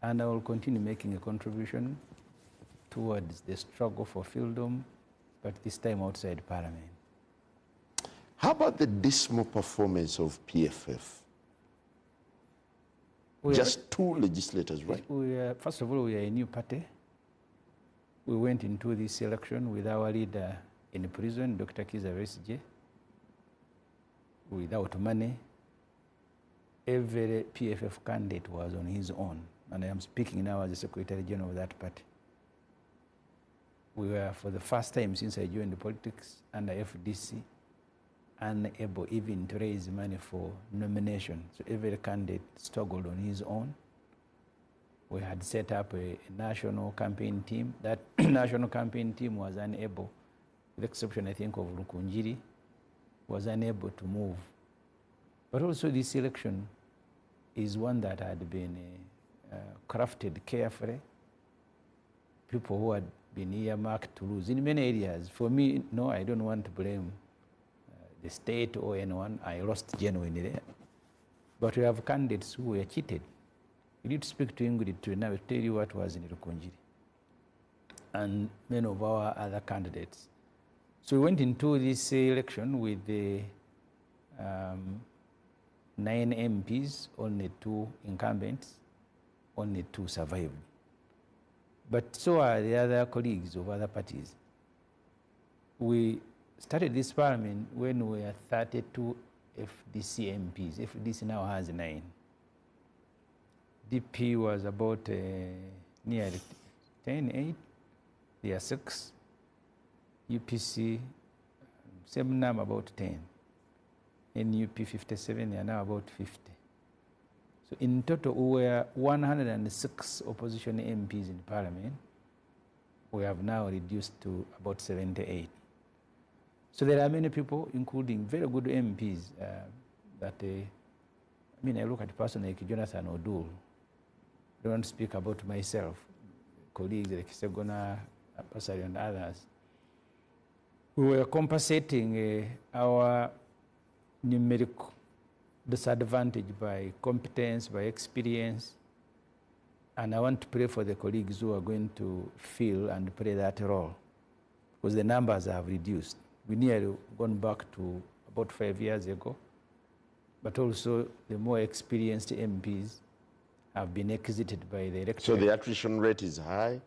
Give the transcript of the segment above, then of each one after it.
and I will continue making a contribution towards the struggle for freedom, but this time outside Parliament. How about the dismal performance of PFF? Just two legislators, right? First of all, we are a new party. We went into this election with our leader in prison, Dr. Kiza Besigye, without money. Every PFF candidate was on his own, and I am speaking now as the Secretary General of that party. We were, for the first time since I joined the politics under FDC, unable even to raise money for nomination. So every candidate struggled on his own. We had set up a national campaign team. That national campaign team was unable, with the exception, I think, of Rukunjiri, was unable to move. But also this election is one that had been crafted carefully. People who had been earmarked to lose in many areas. For me, no, I don't want to blame the state or anyone. I lost genuinely there. But we have candidates who were cheated. You need to speak to Ingrid to now tell you what was in Rukunjiri and many of our other candidates. So we went into this election with the 9 MPs, only 2 incumbents, only 2 survived. But so are the other colleagues of other parties. We started this parliament when we were 32 FDC MPs. FDC now has 9. DP was about nearly 10, 8. They are 6. UPC, same number, about 10. NUP 57, they are now about 50. So in total, we were 106 opposition MPs in Parliament. We have now reduced to about 78. So there are many people, including very good MPs, that I look at a person like Jonathan O'Doul. I don't speak about myself, colleagues like Segona, Pasari, and others. We were compensating our numerical disadvantage by competence, by experience. And I want to pray for the colleagues who are going to fill and play that role, because the numbers have reduced. We nearly gone back to about 5 years ago, but also the more experienced MPs have been exited by the electorate. So the attrition rate is high,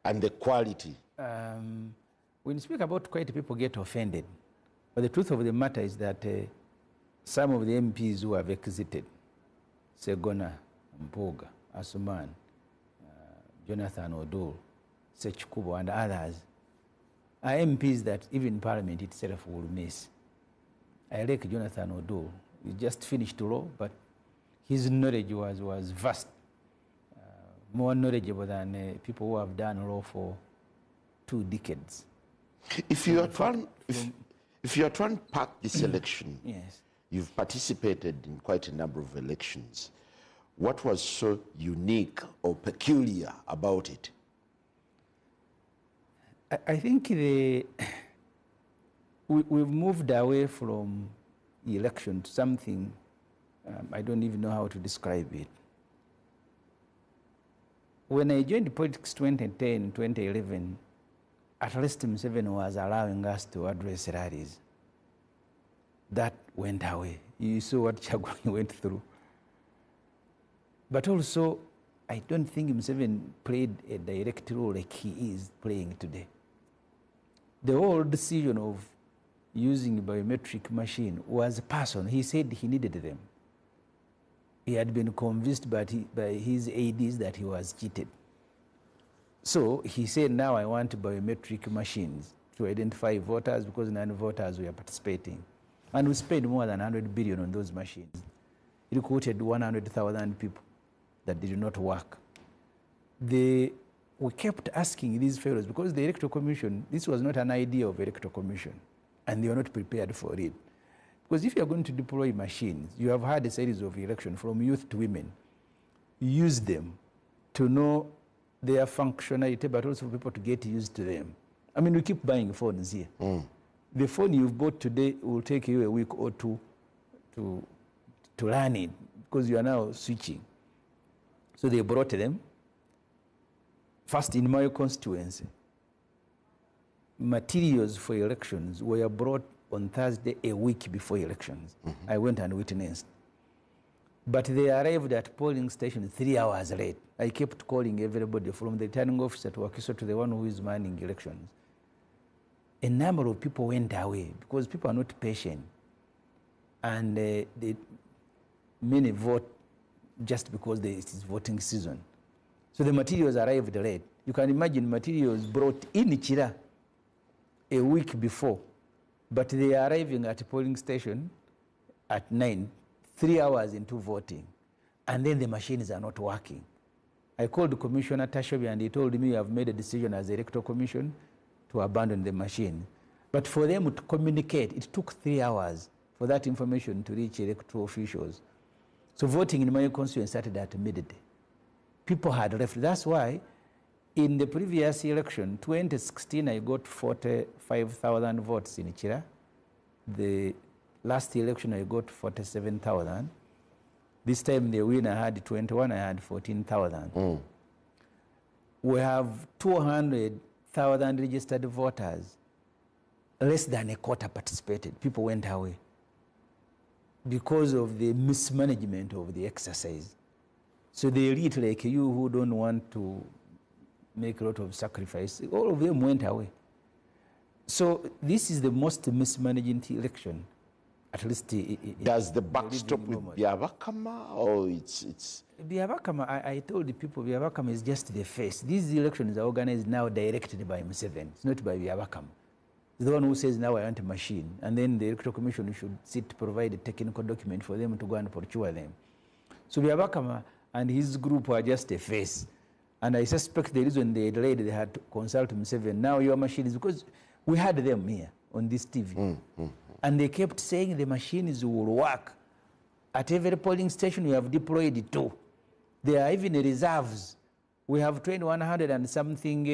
and the quality? When you speak about quality, people get offended. But the truth of the matter is that some of the MPs who have exited, Segona, Mpoga, Asuman, Jonathan O'Doul, Sechikubo, and others, are MPs that even Parliament itself will miss. I like Jonathan O'Doul. He just finished law, but his knowledge was vast, more knowledgeable than people who have done law for 2 decades. If you are trying to unpack this election, yes, you've participated in quite a number of elections. What was so unique or peculiar about it? I think we've moved away from the election to something, I don't even know how to describe it. When I joined politics 2010, 2011, at least Museveni was allowing us to address rallies. That went away. You saw what Chagwani went through. But also, I don't think Museveni played a direct role like he is playing today. The whole decision of using biometric machine was personal. He said he needed them. He had been convinced by his aides that he was cheated. So he said, now I want biometric machines to identify voters, because non-voters were participating. And we spent more than 100 billion on those machines. It recruited 100,000 people that did not work. We kept asking these fellows, because the Electoral Commission, this was not an idea of Electoral Commission, and they were not prepared for it. Because if you're going to deploy machines, you have had a series of elections from youth to women. Use them to know their functionality, but also for people to get used to them. I mean, we keep buying phones here. The phone you've bought today will take you a week or 2 to learn it, because you are now switching. So they brought them. First, in my constituency, materials for elections were brought on Thursday, a week before elections. I went and witnessed. But they arrived at polling station 3 hours late. I kept calling everybody from the returning officer to Wakiso to the one who is manning elections. A number of people went away because people are not patient. And many vote just because it is voting season. So the materials arrived late. You can imagine materials brought in Chira a week before, but they are arriving at a polling station at 9, 3 hours into voting, and then the machines are not working. I called Commissioner Tashobi and he told me, I've made a decision as the Electoral Commission to abandon the machine. But for them to communicate, it took 3 hours for that information to reach electoral officials. So voting in my constituency started at midday. People had left. That's why in the previous election, 2016, I got 45,000 votes in Chira. The last election, I got 47,000. This time, the winner had 21, I had 14,000. We have 200,000 registered voters. Less than a quarter participated. People went away because of the mismanagement of the exercise. So the elite like you who don't want to make a lot of sacrifice, all of them went away. So this is the most mismanaged election, at least. Does the buck stop with Byabakama, or it's... Byabakama, I told the people, Byabakama is just the face. These elections are organized now directed by Museveni. It's not by Byabakama. The one who says, now I want a machine. And then the Electoral Commission should sit to provide a technical document for them to go and procure them. So Byabakama and his group are just a face. And I suspect the reason they delayed, they had to consult Museveni. Now your machine is because we had them here on this TV. And they kept saying the machines will work. At every polling station, we have deployed 2. There are even reserves. We have 2,100 and something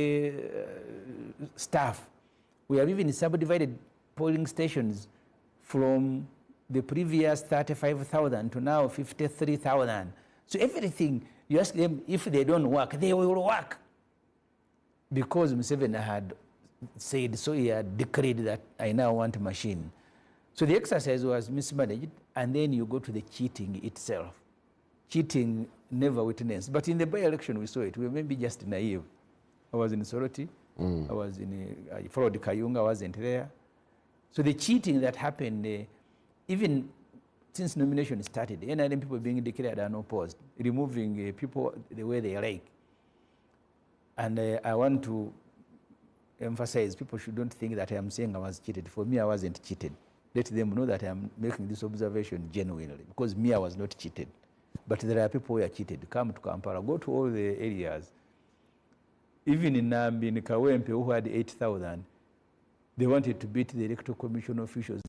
staff. We have even subdivided polling stations from the previous 35,000 to now 53,000. So everything, you ask them if they don't work, they will work. Because Museveni had said, so he had decreed that I now want a machine. So the exercise was mismanaged, and then you go to the cheating itself. Cheating never witnessed. But in the by-election, we saw it. We were maybe just naive. I was in Soroti. I was I followed Kayunga, I wasn't there. So the cheating that happened, even since nomination started, NRM people being declared unopposed, removing people the way they like. And I want to emphasize, people shouldn't think that I am saying I was cheated. For me, I wasn't cheated. Let them know that I am making this observation genuinely, because me, I was not cheated. But there are people who are cheated. Come to Kampala, go to all the areas. Even in Nambi, in Kawempe, who had 8,000, they wanted to beat the Electoral Commission officials.